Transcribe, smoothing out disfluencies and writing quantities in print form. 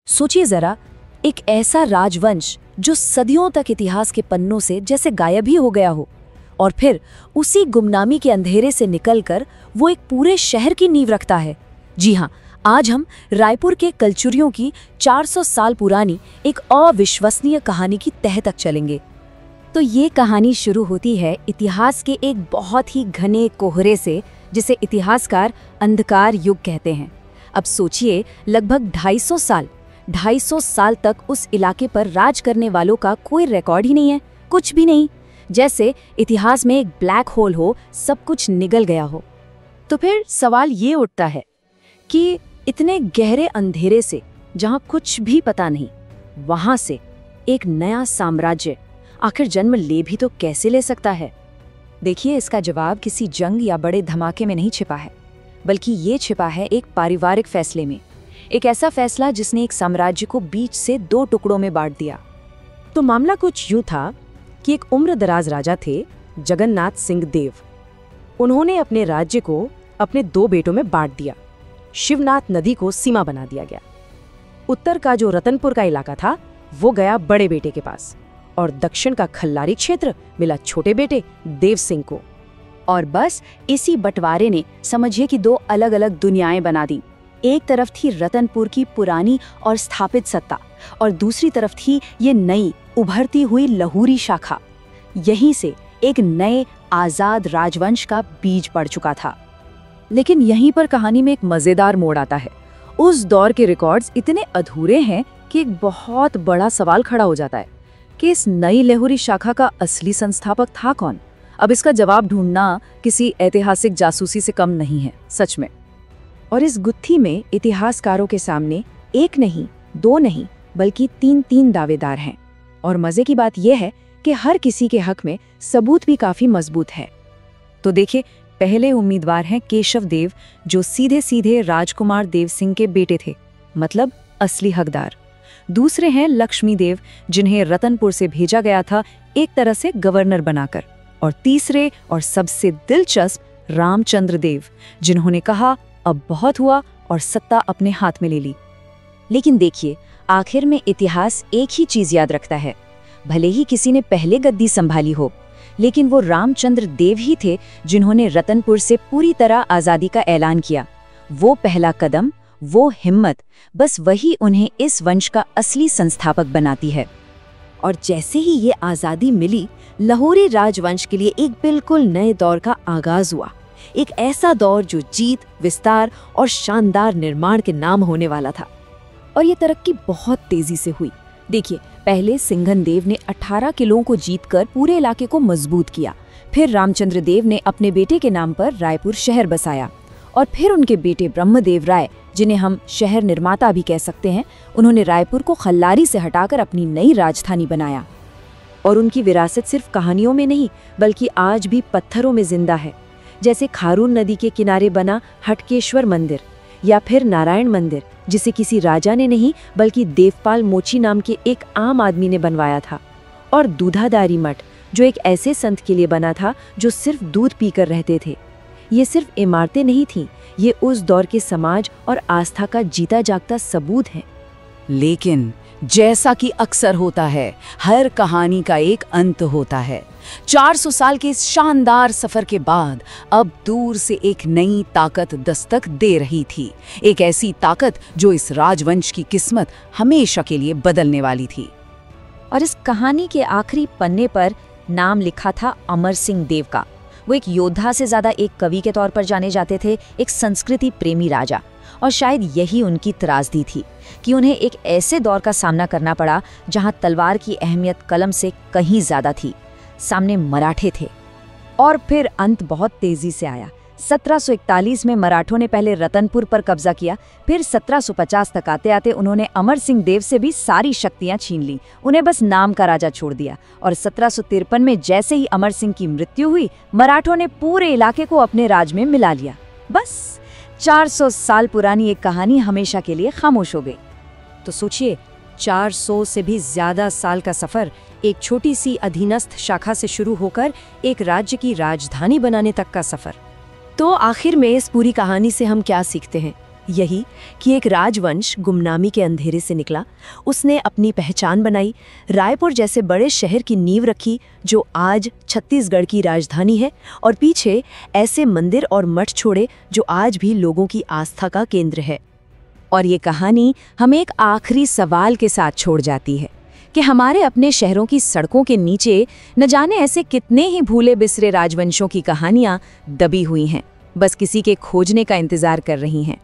सोचिए जरा, एक ऐसा राजवंश जो सदियों तक इतिहास के पन्नों से जैसे गायब ही हो गया हो, और फिर उसी गुमनामी के अंधेरे से निकलकर वो एक पूरे शहर की नींव रखता है। जी हाँ, आज हम रायपुर के कलचुरियों की 400 साल पुरानी एक अविश्वसनीय कहानी की तह तक चलेंगे। तो ये कहानी शुरू होती है इतिहास के एक बहुत ही घने कोहरे से, जिसे इतिहासकार अंधकार युग कहते हैं। अब सोचिए, लगभग 250 साल तक उस इलाके पर राज करने वालों का कोई रिकॉर्ड ही नहीं है, कुछ भी नहीं। जैसे इतिहास में एक ब्लैक होल हो, सब कुछ निगल गया हो। तो फिर सवाल ये उठता है कि इतने गहरे अंधेरे से, जहां कुछ भी पता नहीं, वहां से एक नया साम्राज्य आखिर जन्म ले भी तो कैसे ले सकता है? देखिए, इसका जवाब किसी जंग या बड़े धमाके में नहीं छिपा है, बल्कि ये छिपा है एक पारिवारिक फैसले में। एक ऐसा फैसला जिसने एक साम्राज्य को बीच से 2 टुकड़ों में बांट दिया। तो मामला कुछ यूं था कि एक उम्रदराज राजा थे, जगन्नाथ सिंह देव। उन्होंने अपने राज्य को अपने 2 बेटों में बांट दिया। शिवनाथ नदी को सीमा बना दिया गया। उत्तर का जो रतनपुर का इलाका था वो गया बड़े बेटे के पास, और दक्षिण का खल्लारी क्षेत्र मिला छोटे बेटे देव सिंह को। और बस इसी बंटवारे ने समझिए कि 2 अलग अलग दुनियाएं बना दी। एक तरफ थी रतनपुर की पुरानी और स्थापित सत्ता, और दूसरी तरफ थी ये नई उभरती हुई लहूरी शाखा। यहीं से एक नए आजाद राजवंश का बीज पड़ चुका था। लेकिन यहीं पर कहानी में एक मजेदार मोड़ आता है। उस दौर के रिकॉर्ड्स इतने अधूरे हैं कि एक बहुत बड़ा सवाल खड़ा हो जाता है कि इस नई लहूरी शाखा का असली संस्थापक था कौन? अब इसका जवाब ढूंढना किसी ऐतिहासिक जासूसी से कम नहीं है, सच में। और इस गुत्थी में इतिहासकारों के सामने 1 नहीं, 2 नहीं, बल्कि 3 दावेदार हैं। और मजे की बात यह है कि हर किसी के हक में सबूत भी काफी मजबूत है। तो देखिए, पहले उम्मीदवार हैं केशव देव, जो सीधे सीधे राजकुमार देव सिंह के बेटे थे, मतलब असली हकदार। दूसरे हैं लक्ष्मी देव, जिन्हें रतनपुर से भेजा गया था एक तरह से गवर्नर बनाकर। और तीसरे और सबसे दिलचस्प रामचंद्र देव, जिन्होंने कहा अब बहुत हुआ और सत्ता अपने हाथ में ले ली। लेकिन देखिए, आखिर में इतिहास एक ही चीज याद रखता है। भले ही किसी ने पहले गद्दी संभाली हो, लेकिन वो रामचंद्र देव ही थे जिन्होंने रतनपुर से पूरी तरह आजादी का ऐलान किया। वो पहला कदम, वो हिम्मत, बस वही उन्हें इस वंश का असली संस्थापक बनाती है। और जैसे ही ये आजादी मिली, लाहौरी राजवंश के लिए एक बिल्कुल नए दौर का आगाज हुआ। एक ऐसा दौर जो जीत, विस्तार और शानदार निर्माण के नाम होने वाला था। और ये तरक्की बहुत तेजी से हुई। देखिए, पहले सिंघन देव ने 18 किलों को जीतकर पूरे इलाके को मजबूत किया। फिर रामचंद्र देव ने अपने बेटे के नाम पर रायपुर शहर बसाया। और फिर उनके बेटे ब्रह्मदेव राय, जिन्हें हम शहर निर्माता भी कह सकते हैं, उन्होंने रायपुर को खल्लारी से हटाकर अपनी नई राजधानी बनाया। और उनकी विरासत सिर्फ कहानियों में नहीं, बल्कि आज भी पत्थरों में जिंदा है। जैसे खारून नदी के किनारे बना हटकेश्वर मंदिर, या फिर नारायण मंदिर, जिसे किसी राजा ने नहीं बल्कि देवपाल मोची नाम के एक आम आदमी ने बनवाया था। और दूधाधारी मठ, जो एक ऐसे संत के लिए बना था जो सिर्फ दूध पीकर रहते थे। ये सिर्फ इमारतें नहीं थीं, ये उस दौर के समाज और आस्था का जीता जागता सबूत है। लेकिन जैसा कि अक्सर होता है, हर कहानी का एक अंत होता है। 400 साल के इस शानदार सफर के बाद अब दूर से एक नई ताकत दस्तक दे रही थी। एक ऐसी ताकत जो इस राजवंश की किस्मत हमेशा के लिए बदलने वाली थी। और इस कहानी के आखिरी पन्ने पर नाम लिखा था अमर सिंह देव का। वो एक योद्धा से ज्यादा एक कवि के तौर पर जाने जाते थे, एक संस्कृति प्रेमी राजा। और शायद यही उनकी त्रासदी थी कि उन्हें एक ऐसे दौर का सामना करना पड़ा जहां तलवार की अहमियत कलम से कहीं ज्यादा थी। सामने मराठे थे। और फिर अंत बहुत तेजी से आया। 1741 में मराठों ने पहले रतनपुर पर कब्जा किया। फिर 1750 तक आते आते उन्होंने अमर सिंह देव से भी सारी शक्तियां छीन ली। उन्हें बस नाम का राजा छोड़ दिया। और 1753 में जैसे ही अमर सिंह की मृत्यु हुई, मराठों ने पूरे इलाके को अपने राज में मिला लिया। बस 400 साल पुरानी एक कहानी हमेशा के लिए खामोश हो गई। तो सोचिए, 400 से भी ज्यादा साल का सफर, एक छोटी सी अधीनस्थ शाखा से शुरू होकर एक राज्य की राजधानी बनाने तक का सफर। तो आखिर में इस पूरी कहानी से हम क्या सीखते हैं? यही कि एक राजवंश गुमनामी के अंधेरे से निकला, उसने अपनी पहचान बनाई, रायपुर जैसे बड़े शहर की नींव रखी जो आज छत्तीसगढ़ की राजधानी है, और पीछे ऐसे मंदिर और मठ छोड़े जो आज भी लोगों की आस्था का केंद्र है। और ये कहानी हमें एक आखिरी सवाल के साथ छोड़ जाती है कि हमारे अपने शहरों की सड़कों के नीचे न जाने ऐसे कितने ही भूले बिसरे राजवंशों की कहानियां दबी हुई हैं, बस किसी के खोजने का इंतजार कर रही हैं।